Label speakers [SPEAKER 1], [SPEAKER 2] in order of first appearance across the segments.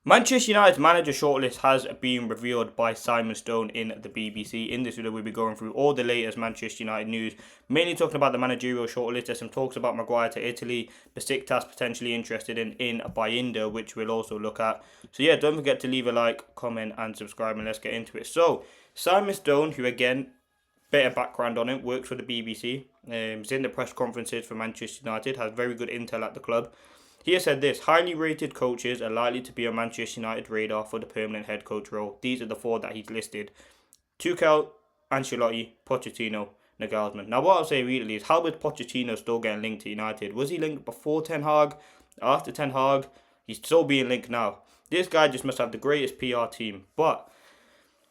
[SPEAKER 1] Manchester United's manager shortlist has been revealed by Simon Stone in the BBC. In this video, we'll be going through all the latest Manchester United news, mainly talking about the managerial shortlist. There's some talks about Maguire to Italy, Besiktas potentially interested in Bayindir, which we'll also look at. So yeah, don't forget to leave a like, comment and subscribe, and let's get into it. So, Simon Stone, who again, bit of background on him, works for the BBC, is in the press conferences for Manchester United, has very good intel at the club. He has said this: highly rated coaches are likely to be on Manchester United radar for the permanent head coach role. These are the four that he's listed: Tuchel, Ancelotti, Pochettino, Nagelsmann. Now, what I'll say immediately is, how was Pochettino still getting linked to United? Was he linked before Ten Hag? After Ten Hag? He's still being linked now. This guy just must have the greatest PR team. But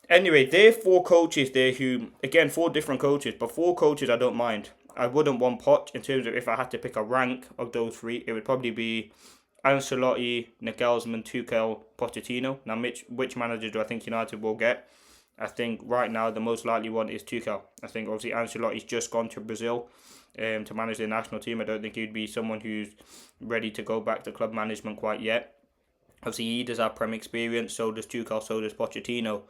[SPEAKER 1] anyway, there are four coaches there who, again, four different coaches, but four coaches I don't mind. I wouldn't want Poch in terms of if I had to pick a rank of those three. It would probably be Ancelotti, Nagelsmann, Tuchel, Pochettino. Now, which manager do I think United will get? I think right now the most likely one is Tuchel. I think obviously Ancelotti's just gone to Brazil to manage the national team. I don't think he'd be someone who's ready to go back to club management quite yet. Obviously, he does have Prem experience, so does Tuchel, so does Pochettino.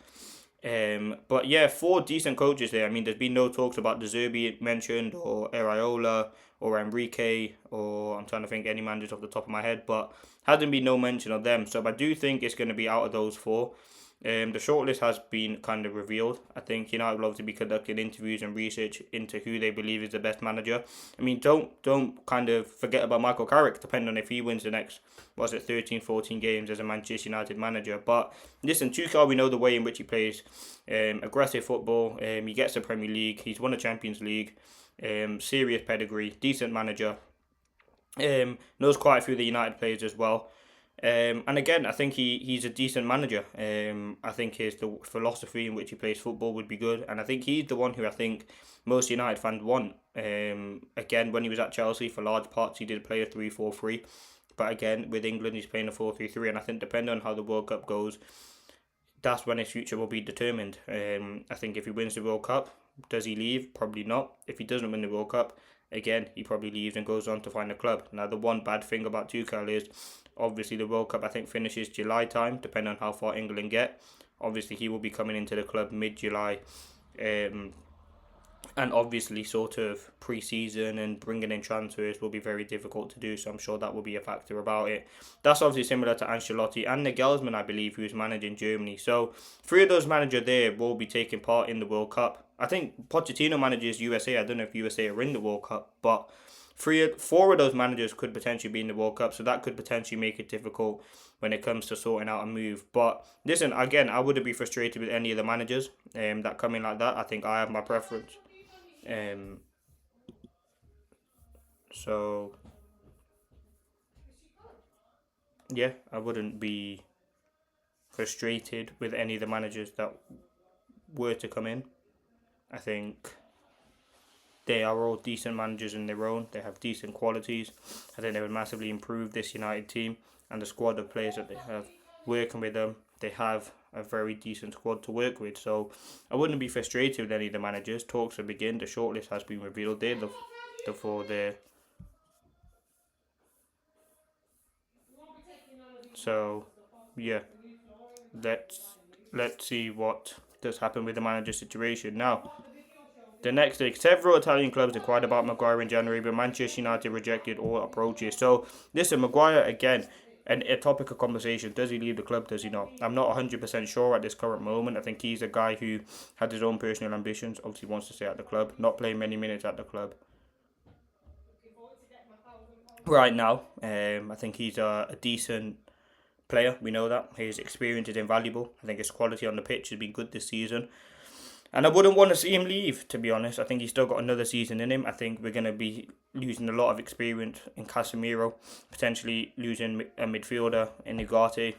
[SPEAKER 1] But yeah, four decent coaches there. I mean, there's been no talks about De Zerbi mentioned, or Areola, or Enrique, or I'm trying to think any managers off the top of my head, but hasn't been no mention of them. So I do think it's going to be out of those four. The shortlist has been kind of revealed. I think United will obviously be conducting interviews and research into who they believe is the best manager. I mean, don't kind of forget about Michael Carrick, depending on if he wins the next, 13, 14 games as a Manchester United manager. But listen, Tuchel, we know the way in which he plays aggressive football. He gets the Premier League. He's won a Champions League. Serious pedigree, decent manager. Knows quite a few of the United players as well. And again, I think he's a decent manager. I think the philosophy in which he plays football would be good. And I think he's the one who I think most United fans want. Again, when he was at Chelsea, for large parts, he did play a 3-4-3. But again, with England, he's playing a 4-3-3. And I think depending on how the World Cup goes, that's when his future will be determined. I think if he wins the World Cup, does he leave? Probably not. If he doesn't win the World Cup, again, he probably leaves and goes on to find a club. Now, the one bad thing about Tuchel is, obviously, the World Cup, I think, finishes July time, depending on how far England get. Obviously, he will be coming into the club mid-July. And obviously, sort of pre-season and bringing in transfers will be very difficult to do. So I'm sure that will be a factor about it. That's obviously similar to Ancelotti and Nagelsmann, I believe, who's managing Germany. So three of those managers there will be taking part in the World Cup. I think Pochettino manages USA. I don't know if USA are in the World Cup, but four of those managers could potentially be in the World Cup, so that could potentially make it difficult when it comes to sorting out a move. But listen, again, I wouldn't be frustrated with any of the managers that come in like that. I think I have my preference. So yeah, I wouldn't be frustrated with any of the managers that were to come in. I think they are all decent managers in their own. They have decent qualities. I think they would massively improve this United team and the squad of players that they have working with them. They have a very decent squad to work with. So I wouldn't be frustrated with any of the managers. Talks have begun. The shortlist has been revealed. They're the four there. So yeah, let's see what does happen with the manager situation now. The next day, several Italian clubs inquired about Maguire in January, but Manchester United rejected all approaches. So, listen, Maguire, again, a topic of conversation. Does he leave the club? Does he not? I'm not 100% sure at this current moment. I think he's a guy who had his own personal ambitions. Obviously wants to stay at the club. Not playing many minutes at the club right now. I think he's a decent player. We know that. His experience is invaluable. I think his quality on the pitch has been good this season. And I wouldn't want to see him leave, to be honest. I think he's still got another season in him. I think we're going to be losing a lot of experience in Casemiro, potentially losing a midfielder in Ugarte.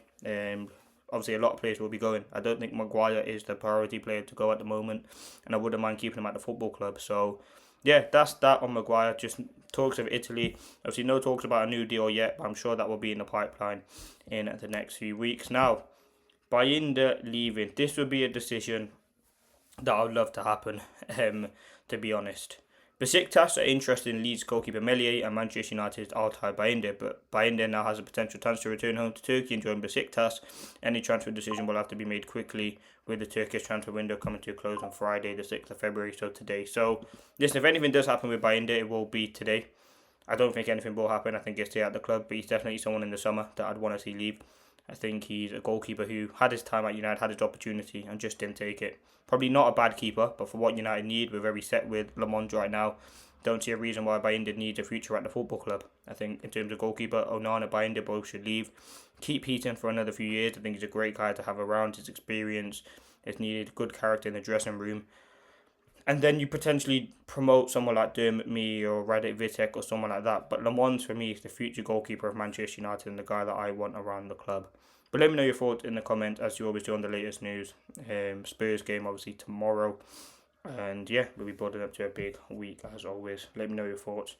[SPEAKER 1] Obviously, a lot of players will be going. I don't think Maguire is the priority player to go at the moment, and I wouldn't mind keeping him at the football club. So, yeah, that's that on Maguire. Just talks of Italy. Obviously, no talks about a new deal yet, but I'm sure that will be in the pipeline in the next few weeks. Now, Bayindir leaving. This would be a decision that I would love to happen, to be honest. Besiktas are interested in Leeds goalkeeper Melier and Manchester United's Altay Bayindir, but Bayindir now has a potential chance to return home to Turkey and join Besiktas. Any transfer decision will have to be made quickly, with the Turkish transfer window coming to a close on Friday, the 6th of February, so today. So, listen, if anything does happen with Bayindir, it will be today. I don't think anything will happen. I think he'll stay at the club, but he's definitely someone in the summer that I'd want to see leave. I think he's a goalkeeper who had his time at United, had his opportunity, and just didn't take it. Probably not a bad keeper, but for what United need, we're very set with Le Mans right now. Don't see a reason why Bayindir needs a future at the football club. I think in terms of goalkeeper, Onana, Bayindir both should leave. Keep Heaton for another few years. I think he's a great guy to have around. His experience is needed, good character in the dressing room. And then you potentially promote someone like Dermot Mee or Radek Vitek or someone like that. But Le Mans, for me, is the future goalkeeper of Manchester United and the guy that I want around the club. But let me know your thoughts in the comments, as you always do on the latest news. Spurs game, obviously, tomorrow. And yeah, we'll be building up to a big week, as always. Let me know your thoughts.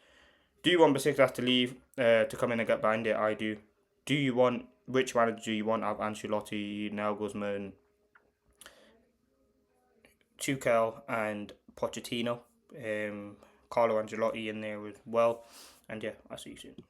[SPEAKER 1] Do you want Besiktas to leave, to come in and get Bayindir? I do. Which manager do you want out of Ancelotti, Nagelsmann, Tuchel and Pochettino? Carlo Ancelotti in there as well. And yeah, I'll see you soon.